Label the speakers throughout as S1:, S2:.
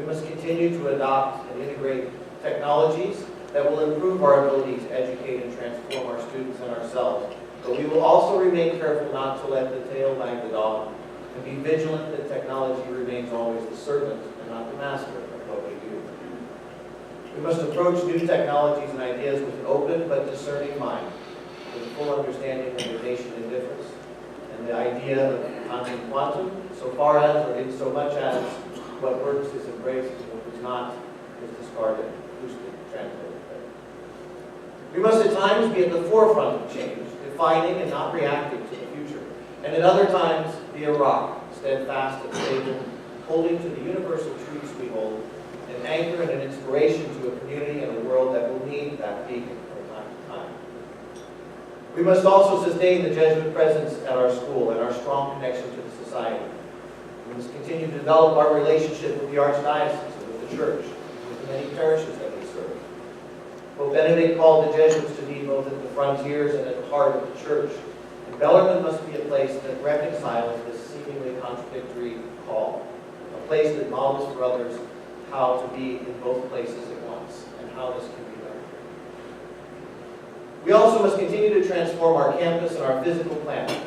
S1: We must continue to adopt and integrate technologies that will improve our ability to educate and transform our students and ourselves. But we will also remain careful not to let the tail wag the dog and be vigilant that technology remains always the servant and not the master of what we do. We must approach new technologies and ideas with an open but discerning mind, with a full understanding of limitation and difference, and the idea of quantum, so far as or in so much as what works is embraced and what does not is discarded, loosely translated. We must at times be at the forefront of change, defining and not reacting to the future, and at other times be a rock, steadfast and stable, holding to the universal truths we hold, an anchor and an inspiration to a community and a world that will need that beacon from time to time. We must also sustain the Jesuit presence at our school and our strong connection to the society. We must continue to develop our relationship with the Archdiocese and with the Church, with the many parishes that we serve. Pope Benedict called the Jesuits to be both at the frontiers and at the heart of the Church. And Bellarmine must be a place that reconciles this seemingly contradictory call, a place that models for others how to be in both places at once, and how this can be done. We also must continue to transform our campus and our physical planet,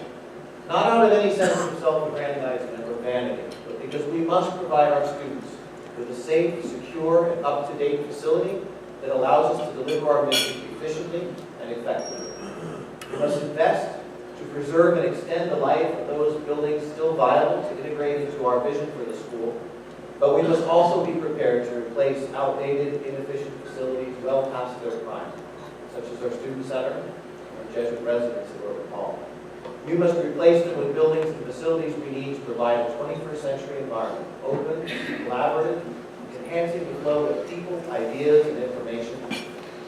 S1: not out of any sense of self-aggrandizement or vanity, but because we must provide our students with a safe, secure, and up-to-date facility that allows us to deliver our mission efficiently and effectively. We must invest to preserve and extend the life of those buildings still viable to integrate into our vision for the school, but we must also be prepared to replace outdated, inefficient facilities well past their prime, such as our student center and our Jesuit residence that we're called. We must replace them with buildings and facilities we need to provide a 21st century environment, open, collaborative, enhancing the flow of people, ideas, and information.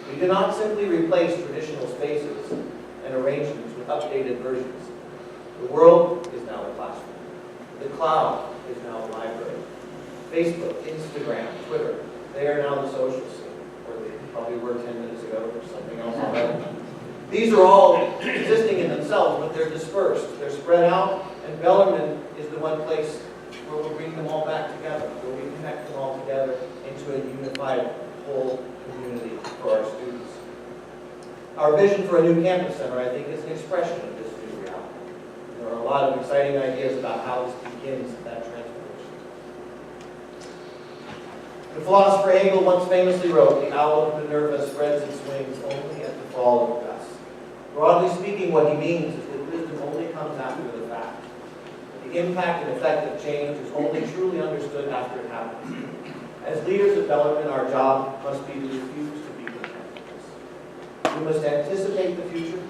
S1: We do not simply replace traditional spaces and arrangements with updated versions. The world is now a classroom. The cloud is now a library. Facebook, Instagram, Twitter, they are now the social scene, or they probably were 10 minutes ago or something else already. These are all existing in themselves, but they're dispersed. They're spread out, and Bellarmine is the one place where we'll bring them all back together, where we connect them all together into a unified whole community for our students. Our vision for a new campus center, I think, is an expression of this new reality. There are a lot of exciting ideas about how this begins that transformation. The philosopher Hegel once famously wrote, "The owl of Minerva spreads its wings only at the fall of the dusk." Broadly speaking, what he means is that wisdom only comes after the fact. The impact and effect of change is only truly understood after it happens. As leaders of Bellarmine, our job must be to refuse to be content with this. We must anticipate the future.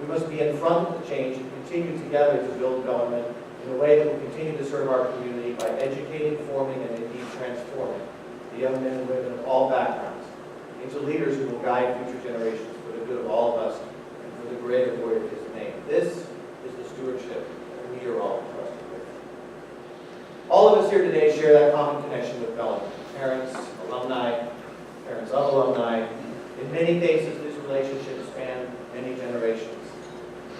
S1: We must be in front of the change and continue together to build Bellarmine in a way that will continue to serve our community by educating, forming, and indeed transforming the young men and women of all backgrounds into leaders who will guide future generations for the good of all of us and for the greater glory of His name. This is the stewardship that we are all entrusted with. All of us here today share that common connection with Bellarmine. Parents, alumni, parents of alumni. In many cases, these relationships span many generations.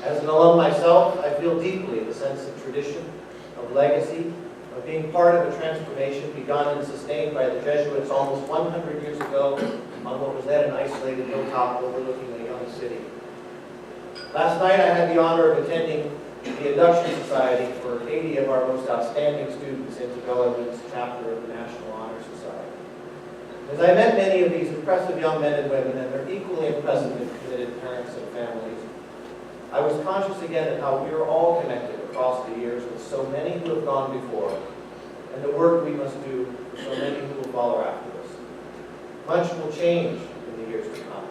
S1: As an alum myself, I feel deeply the sense of tradition, of legacy, of being part of a transformation begun and sustained by the Jesuits almost 100 years ago on what was then an isolated hilltop overlooking a young city. Last night I had the honor of attending the induction society for 80 of our most outstanding students into Bellarmine's chapter of the National Honor Society. As I met many of these impressive young men and women and their equally impressive and committed parents and families, I was conscious again of how we are all connected across the years with so many who have gone before, and the work we must do for so many who will follow after us. Much will change in the years to come.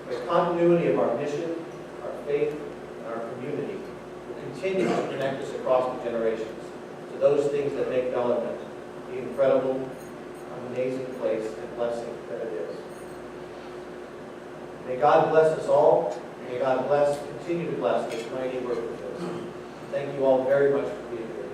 S1: The continuity of our mission, our faith, and our community will continue to connect us across the generations to those things that make Bellarmine the incredible, amazing place and blessing that it is. May God bless us all. May God continue to bless this mighty work with us. Thank you all very much for being here.